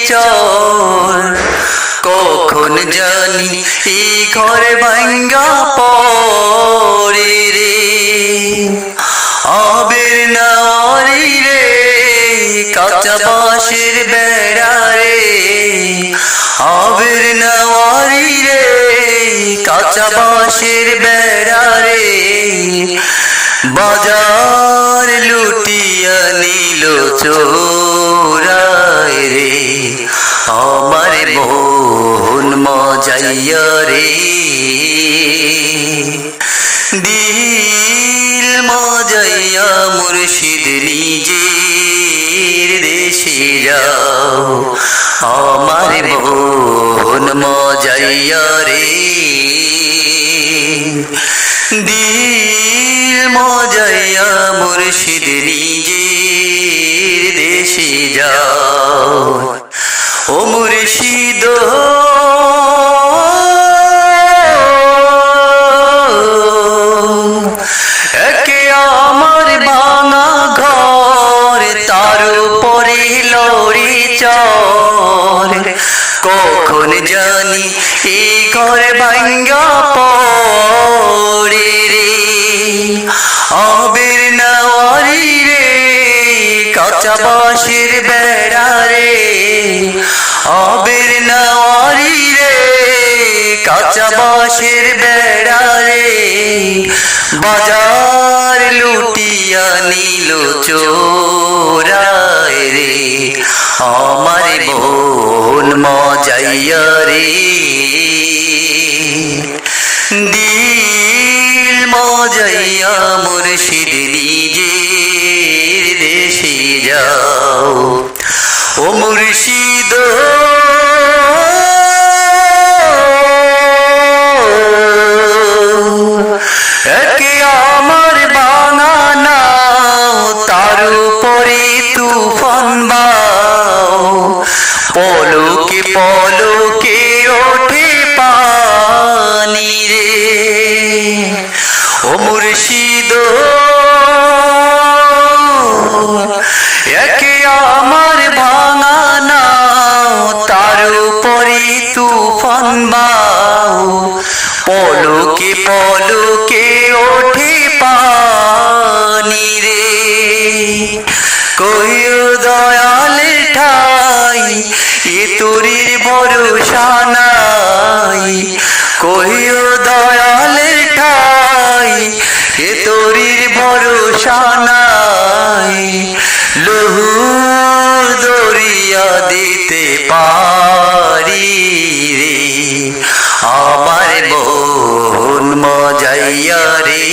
চর কখন জানি এই ঘর ভাঙ্গা পড়ে রে আবের নাওয়ারি রে কাঁচা বাঁশের বেড়া রে আবের নাওয়ারি রে কাঁচা বাঁশের বেড়া রে বাজার লুটিয়া নিল চোরায় রে আমার মন মজাইয়া রে দিল মজাইয়া মুর্শিদ নিজের দেশে যাও আমার মন মজাইয়া রে দিল মজাইয়া মুর্শিদ নিজের দেশে যাও ও মুর্শিদ একে আমার ভাঙা ঘর তার উপরে লড়ি চর কখন জানি এই ঘর ভাঙ্গা পড়ে রে আবের নাওয়ারি রে কাঁচা বাঁশের বেড়া রে আবের নাওয়ারি রে কাঁচা বাঁশের বেড়া রে বাজার লুটিয়া নিল চোরায় রে আমার মন মজাইয়া রে দিল মজাইয়া মুর্শিদ নিজের দেশে যাও ও মুর্শিদ একে আমার ভাঙা নাও তার উপরে তুফান বাও পলকে পলকে ওঠে পানি রে ও মুর্শিদ একে আমার ভাঙা নাও তার উপরে তুফান বাও পলকে পলকে ওঠে পানি রে কইও দয়ালের ঠাই এ তোরির ভরসা নাই কইও দয়ালের ঠাই এ তোরির ভরসা নাই লহু দরিয়া দিতে পারি রে আমার মন মজাইয়া রে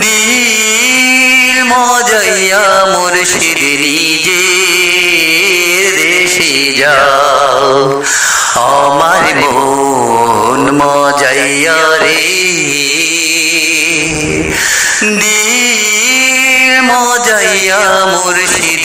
দিল মজাইয়া মুর্শিদ নিজের দেশে যাও আমার মন মজাইয়া রে দিল মজাইয়া মুর্শিদ